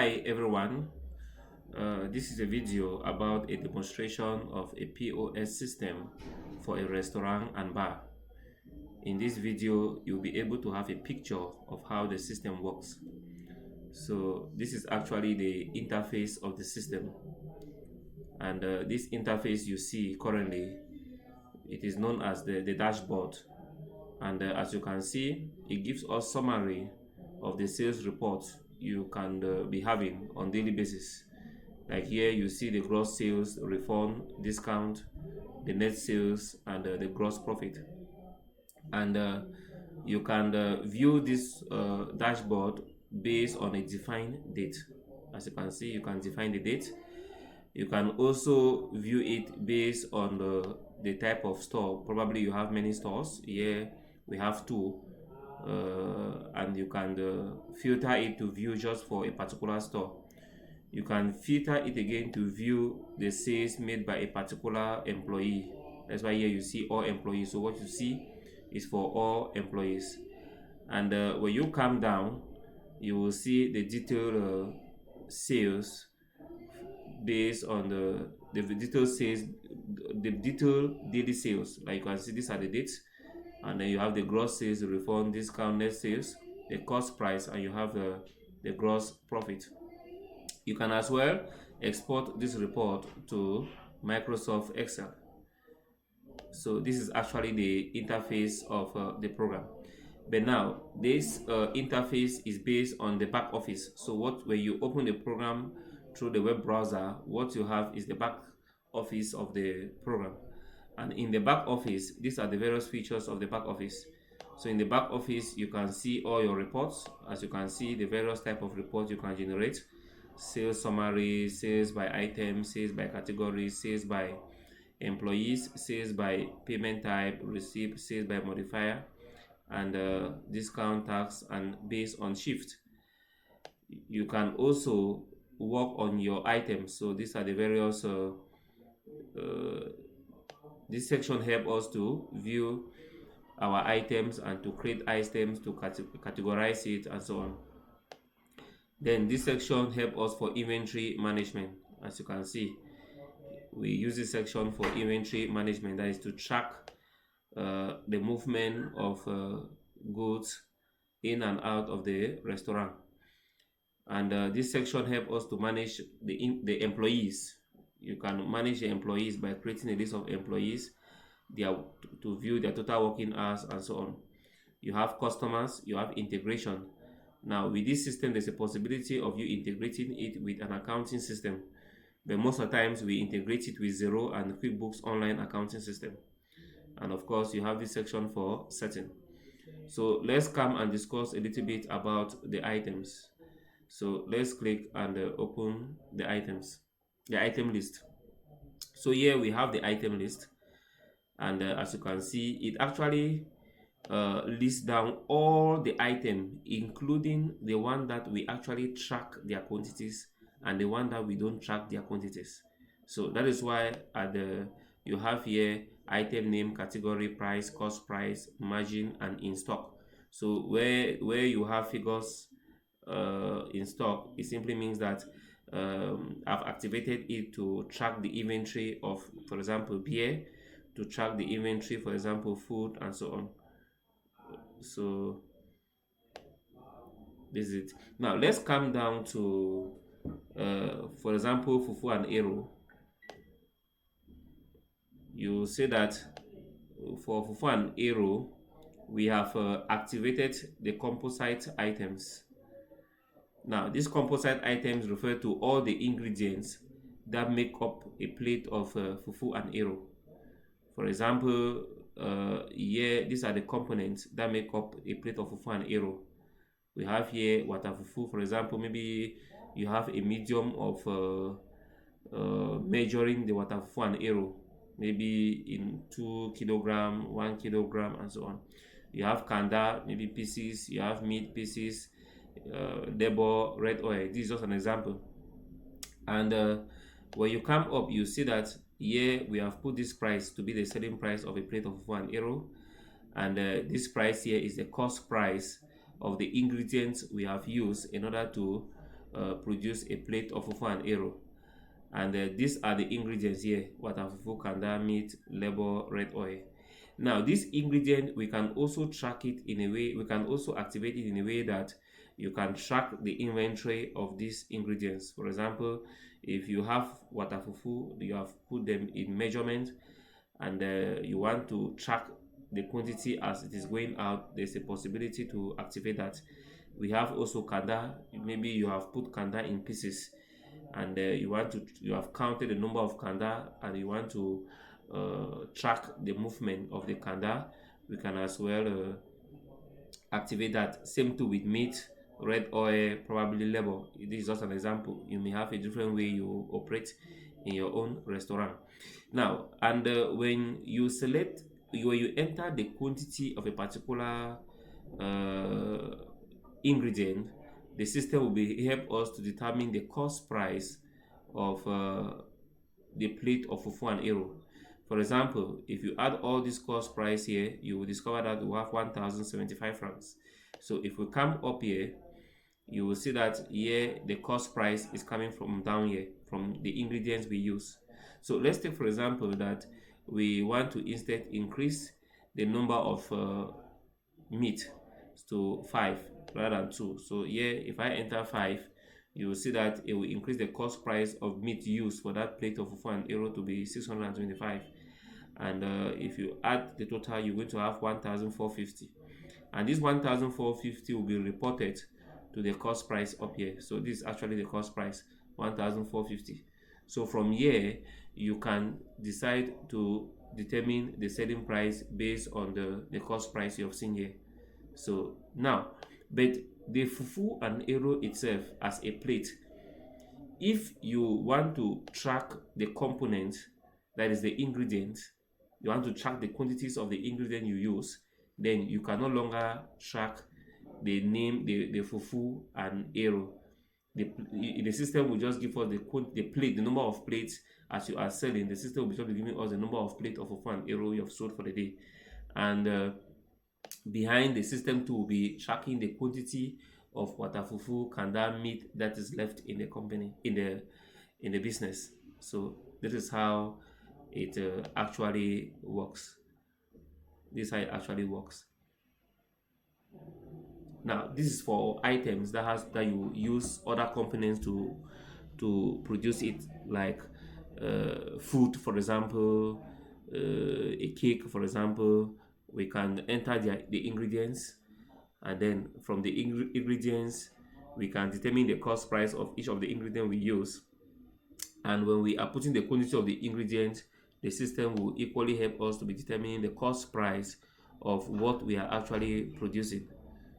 Hi everyone, this is a video about a demonstration of a POS system for a restaurant and bar. In this video, you'll be able to have a picture of how the system works. So this is actually the interface of the system, and this interface you see currently, it is known as the dashboard. And as you can see, it gives us summary of the sales report you can be having on daily basis. Like here you see the gross sales, refund, discount, the net sales, and the gross profit. And you can view this dashboard based on a defined date. As you can see, you can define the date. You can also view it based on the type of store. Probably you have many stores. Here we have two, and you can filter it to view just for a particular store. You can filter it again to view the sales made by a particular employee. That's why here you see all employees. So what you see is for all employees. And when you come down, you will see the detailed sales based on the detailed sales, the detailed daily sales. Like you can see, these are the dates, and then you have the gross sales, the refund, discount, net sales, the cost price, and you have the gross profit. You can as well export this report to Microsoft Excel. So this is actually the interface of the program. But now this interface is based on the back office. So when you open the program through the web browser, what you have is the back office of the program. And in the back office, these are the various features of the back office. So in the back office, you can see all your reports. As you can see, the various type of reports you can generate: sales summary, sales by item, sales by category, sales by employees, sales by payment type, receipt, sales by modifier, and discount, tax, and based on shift. You can also work on your items. So these are the various this section help us to view our items and to create items, to categorize it, and so on. Then this section help us for inventory management. As you can see, we use this section for inventory management, that is to track the movement of goods in and out of the restaurant. And this section help us to manage the employees. You can manage the employees by creating a list of employees, to view their total working hours, and so on. You have customers, you have integration. Now with this system, there's a possibility of you integrating it with an accounting system, but most of the times we integrate it with Xero and QuickBooks Online accounting system. And of course, you have this section for setting. So let's come and discuss a little bit about the items. So let's click and open the item list. So here we have the item list, and as you can see, it actually lists down all the item, including the one that we actually track their quantities and the one that we don't track their quantities. So that is why you have here item name, category, price, cost price, margin, and in stock. So where you have figures in stock, it simply means that I've activated it to track the inventory of, for example, beer, to track the inventory, for example, food, and so on. So this is it. Now let's come down to for example, fufu and arrow. You say that for fufu and arrow, we have activated the composite items. Now these composite items refer to all the ingredients that make up a plate of fufu and arrow. For example, here these are the components that make up a plate of fufu and arrow. We have here water fufu. For example, maybe you have a medium of measuring the water fufu and arrow, maybe in 2 kilogram, 1 kilogram, and so on. You have kanda, maybe pieces. You have meat pieces, debo, red oil. This is just an example. And when you come up, you see that here we have put this price to be the selling price of a plate of fufu and arrow, and this price here is the cost price of the ingredients we have used in order to produce a plate of fufu and arrow. And these are the ingredients here: water fufu, kanda, meat, labor, red oil. Now this ingredient, we can also track it in a way, we can also activate it in a way that you can track the inventory of these ingredients. For example, if you have water fufu, you have put them in measurement, and you want to track the quantity as it is going out, there's a possibility to activate that. We have also kanda. Maybe you have put kanda in pieces, and you have counted the number of kanda, and you want to track the movement of the kanda. We can as well activate that. Same too with meat, red oil, probably labor. This is just an example. You may have a different way you operate in your own restaurant. Now, and when you select, when you enter the quantity of a particular uh, ingredient, the system will be help us to determine the cost price of the plate of fufu and arrow. For example, if you add all this cost price here, you will discover that we have 1,075 francs. So if we come up here, you will see that here the cost price is coming from down here, from the ingredients we use. So let's take for example that we want to instead increase the number of meat to 5 rather than 2. So here, if I enter 5, you will see that it will increase the cost price of meat used for that plate of fufu and arrow to be 625. And if you add the total, you're going to have 1,450. And this 1,450 will be reported to the cost price up here. So this is actually the cost price, 1,450. So from here, you can decide to determine the selling price based on the cost price you have seen here. So now, but the fufu and arrow itself as a plate, if you want to track the component, that is the ingredient, you want to track the quantities of the ingredient you use, then you can no longer track the name, the fufu and arrow. The system will just give us the plate, the number of plates as you are selling. The system will just be giving us the number of plates of fufu and arrow you have sold for the day. And behind the system too will be tracking the quantity of water fufu, kanda, meat that is left in the company, in the business. So this is how it actually works. This is how it actually works. Now this is for items that you use other components to produce it, like food, for example, a cake, for example. We can enter the ingredients, and then from the ingredients we can determine the cost price of each of the ingredient we use. And when we are putting the quantity of the ingredient, the system will equally help us to be determining the cost price of what we are actually producing.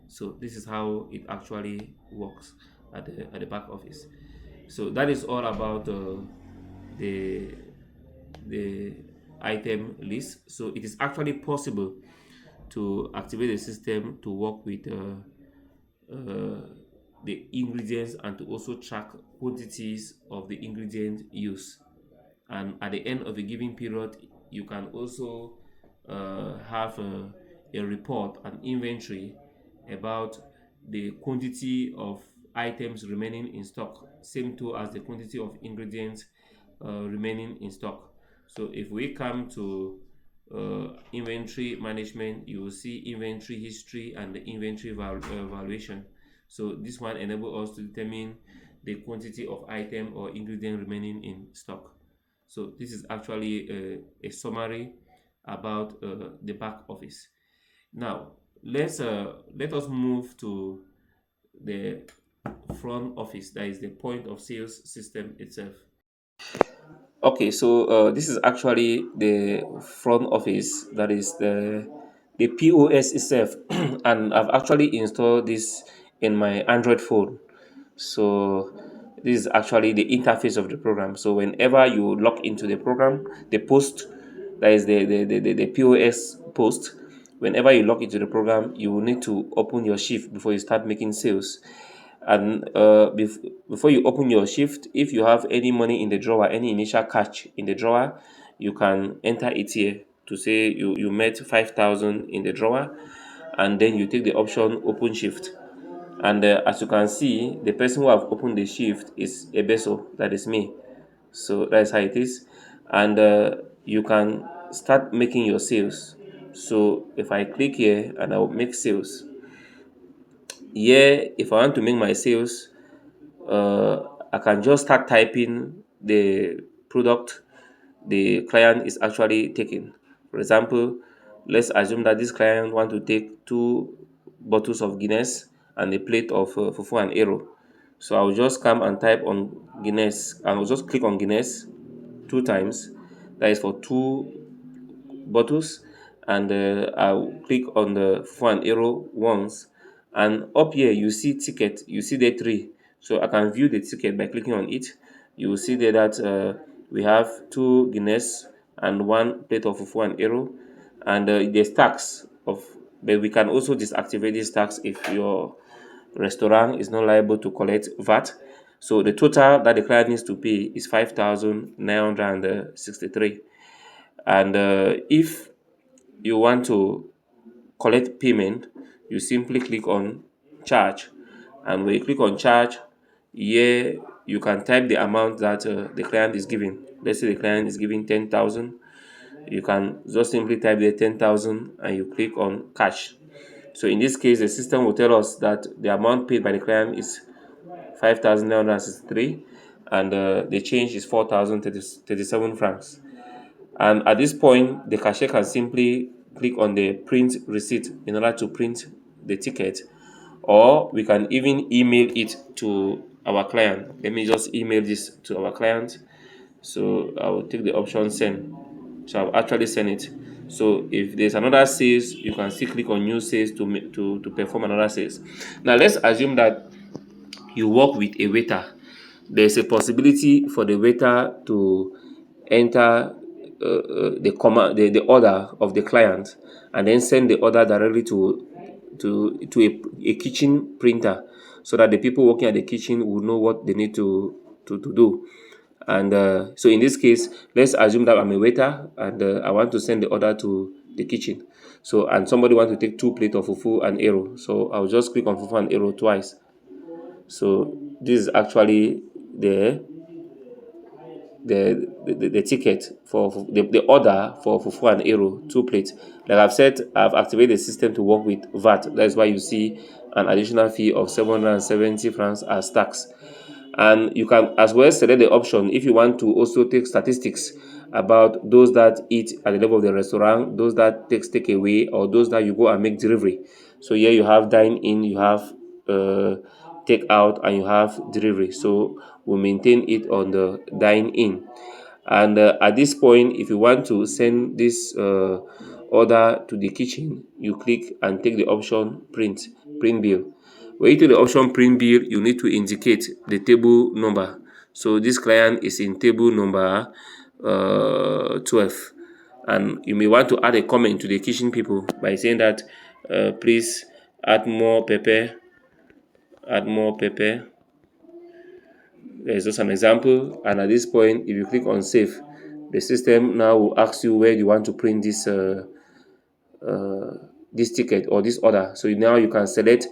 So this is how it actually works at the back office. So that is all about the the item list. So it is actually possible to activate the system to work with the ingredients, and to also track quantities of the ingredient used. And at the end of a given period, you can also have a report, an inventory about the quantity of items remaining in stock, same too as the quantity of ingredients remaining in stock. So if we come to inventory management, you will see inventory history and the inventory valuation. So this one enables us to determine the quantity of item or ingredient remaining in stock. So this is actually a summary about the back office. Now let us move to the front office, that is the point of sales system itself. Okay, so this is actually the front office, that is the POS itself, and I've actually installed this in my Android phone. So this is actually the interface of the program. So whenever you log into the program, the post, that is the POS post, whenever you log into the program, you will need to open your shift before you start making sales. And before you open your shift, if you have any money in the drawer, any initial cash in the drawer, you can enter it here to say you met 5,000 in the drawer, and then you take the option open shift. And as you can see, the person who have opened the shift is Ebeso, that is me. So that's how it is. And you can start making your sales. So if I click here and I'll make sales, here if I want to make my sales, I can just start typing the product the client is actually taking. For example, let's assume that this client want to take 2 bottles of Guinness and a plate of fufu and arrow. So I'll just come and type on Guinness, and I'll just click on Guinness 2 times. That is for 2 bottles, and I'll click on the fufu and arrow once. And up here you see ticket, you see there 3. So I can view the ticket by clicking on it. You will see there that we have 2 Guinness and 1 plate of fufu and arrow, and there's tax of, but we can also deactivate this tax if your restaurant is not liable to collect VAT. So the total that the client needs to pay is 5,963. And if you want to collect payment, you simply click on charge. And when you click on charge, here you can type the amount that the client is giving. Let's say the client is giving 10,000. You can just simply type the 10,000 and you click on cash. So in this case, the system will tell us that the amount paid by the client is 5,963, and the change is 4,037 francs. And at this point, the cashier can simply click on the print receipt in order to print the ticket, or we can even email it to our client. Let me just email this to our client. So I will take the option send. So I've actually sent it. So if there's another sales, you can still click on new sales to perform another sales. Now let's assume that you work with a waiter. There's a possibility for the waiter to enter the order of the client, and then send the order directly to a kitchen printer, so that the people working at the kitchen will know what they need to do. And so in this case, let's assume that I'm a waiter, and I want to send the order to the kitchen. So, and somebody want to take 2 plates of fufu and arrow. So I'll just click on fufu and arrow twice. So this is actually the ticket for the order for fufu and arrow 2 plates. Like I've said, I've activated the system to work with VAT. That's why you see an additional fee of 770 francs as tax. And you can as well select the option if you want to also take statistics about those that eat at the level of the restaurant, those that takes takeaway, or those that you go and make delivery. So here you have dine in, you have take out, and you have delivery. So we maintain it on the dine in. And at this point, if you want to send this order to the kitchen, you click and take the option print bill. When you take the option print bill, you need to indicate the table number. So this client is in table number 12, and you may want to add a comment to the kitchen people by saying that please add more pepper, add more pepper. There's just an example. And at this point, if you click on save, the system now will ask you where you want to print this ticket or this order. So now you can select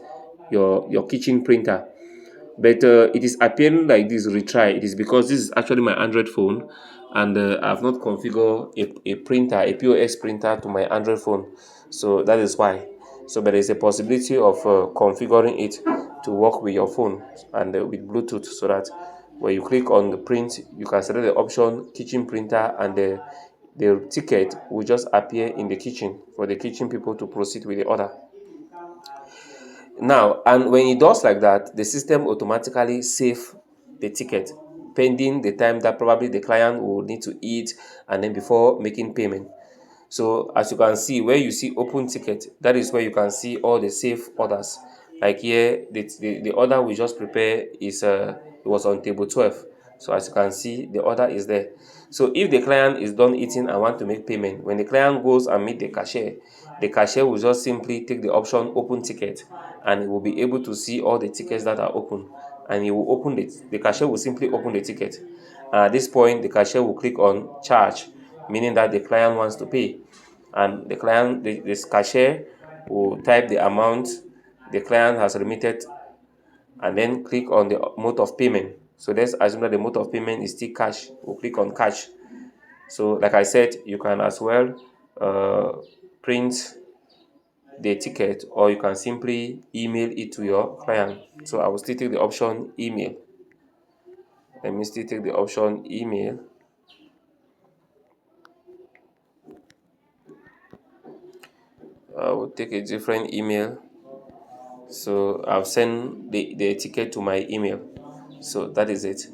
your kitchen printer. But it is appearing like this retry. It is because this is actually my Android phone, and I've not configured a printer, a POS printer, to my Android phone. So that is why. So but there's a possibility of configuring it to work with your phone and with Bluetooth, so that when you click on the print, you can select the option kitchen printer, and the ticket will just appear in the kitchen for the kitchen people to proceed with the order. Now, and when it does like that, the system automatically save the ticket pending the time that probably the client will need to eat, and then before making payment. So as you can see, where you see open ticket, that is where you can see all the save orders. Like here, the order we just prepared is it was on table 12. So as you can see, the order is there. So if the client is done eating and want to make payment, when the client goes and meet the cashier will just simply take the option open ticket, and he will be able to see all the tickets that are open, and he will open it. The cashier will simply open the ticket. At this point, the cashier will click on charge, meaning that the client wants to pay, and the cashier will type the amount the client has remitted and then click on the mode of payment. So let's assume that the mode of payment is still cash. We'll click on cash. So like I said, you can as well print the ticket, or you can simply email it to your client. So I will still take the option email. Let me still take the option email. I will take a different email. So I'll send the ticket to my email. So that is it.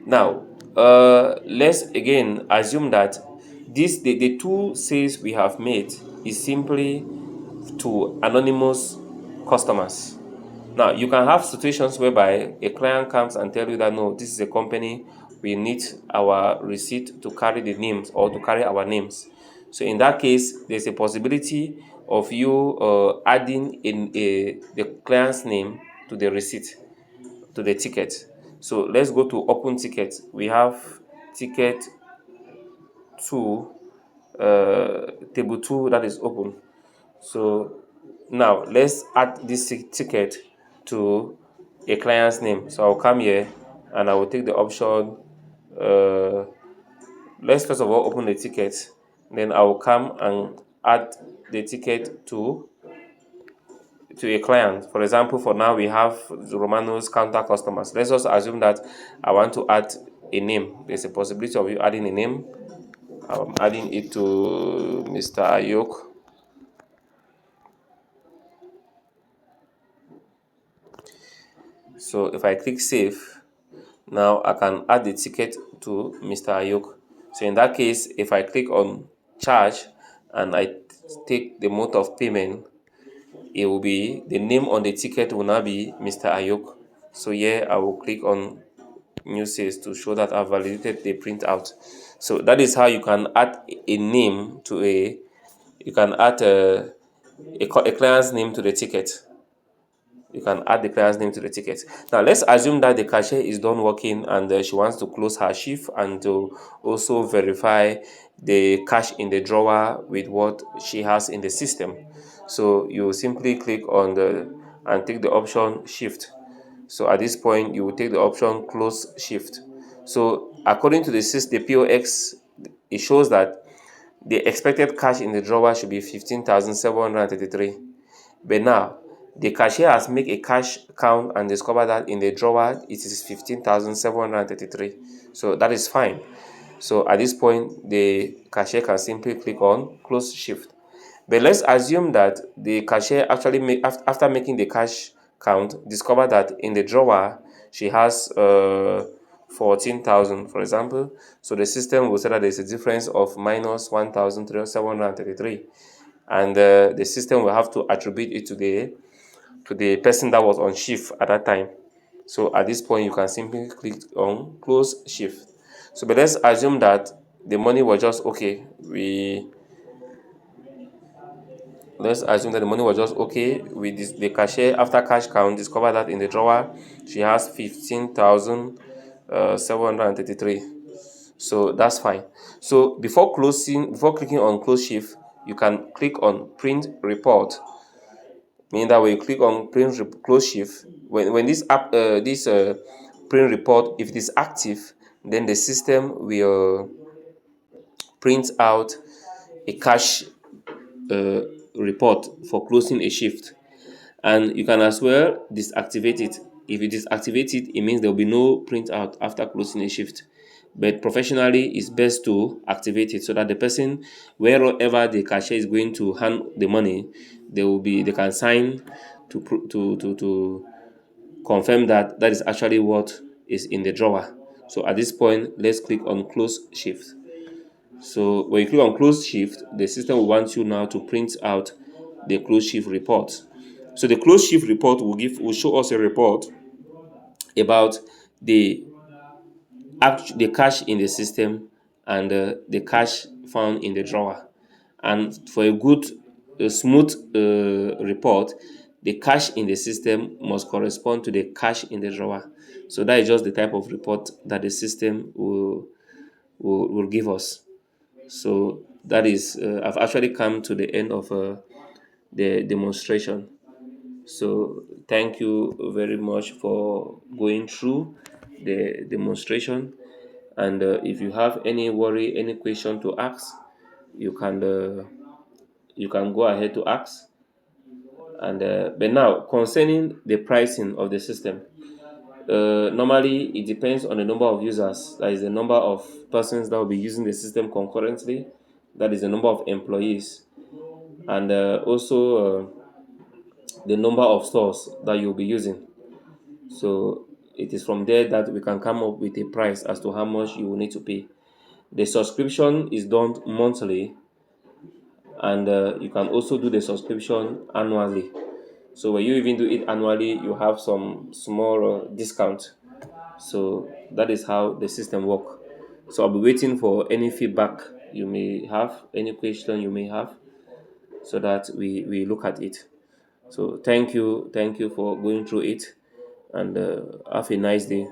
Now, let's again assume that the two sales we have made is simply to anonymous customers. Now, you can have situations whereby a client comes and tell you that no, this is a company, we need our receipt to carry the names or to carry our names. So in that case, there's a possibility of you adding in the client's name to the receipt, to the ticket. So let's go to open ticket. We have ticket 2, table 2 that is open. So now let's add this ticket to a client's name. So I'll come here and I will take the option. Uh, let's first of all open the ticket. Then I will come and add the ticket to a client. For example, for now we have Romano's counter customers. Let's just assume that I want to add a name. There's a possibility of you adding a name. I'm adding it to Mr. Ayok. So if I click save, now I can add the ticket to Mr. Ayok. So in that case, if I click on charge and I take the mode of payment, it will be the name on the ticket will now be Mr. Ayok. So here I will click on new sales to show that I've validated the printout. So that is how you can add a name to you can add a client's name to the ticket. You can add the client's name to the ticket. Now let's assume that the cashier is done working and she wants to close her shift and to also verify the cash in the drawer with what she has in the system. So you simply click on the and take the option shift. So at this point you will take the option close shift. So according to the POX, it shows that the expected cash in the drawer should be 15,733. But now, the cashier has made a cash count and discovered that in the drawer it is 15,733. So that is fine. So at this point, the cashier can simply click on close shift. But let's assume that the cashier actually after making the cash count, discovered that in the drawer she has 14,000, for example. So the system will say that there's a difference of minus 1,733, and the system will have to attribute it to the person that was on shift at that time. So at this point, you can simply click on close shift. So but let's assume that the money was just okay. Let's assume that the money was just okay with this, the cashier after cash count discovered that in the drawer she has 15,733. So that's fine. So before clicking on close shift, you can click on print report. Meaning that when you click on close shift, when this print report, if it is active, then the system will print out a cash uh, report for closing a shift. And you can as well deactivate it. If you deactivate it, it means there will be no printout after closing a shift. But professionally, it's best to activate it so that the person, wherever the cashier is going to hand the money, they can sign to confirm that that is actually what is in the drawer. So at this point, let's click on close shift. So when you click on close shift, the system will want you now to print out the close shift report. So the close shift report will show us a report about the the cash in the system and the cash found in the drawer. And for a good, smooth report, the cash in the system must correspond to the cash in the drawer. So that is just the type of report that the system will give us. So that is, I've actually come to the end of the demonstration. So thank you very much for going through the demonstration. And if you have any worry, any question to ask, you can uh, you can go ahead to ask. And but now concerning the pricing of the system, normally it depends on the number of users. That is the number of persons that will be using the system concurrently. That is the number of employees, and also the number of stores that you'll be using. So it is from there that we can come up with a price as to how much you will need to pay. The subscription is done monthly, and you can also do the subscription annually. So when you even do it annually, you have some small discount. So that is how the system work. So I'll be waiting for any feedback you may have, any question you may have, so that we look at it. So thank you for going through it, and have a nice day.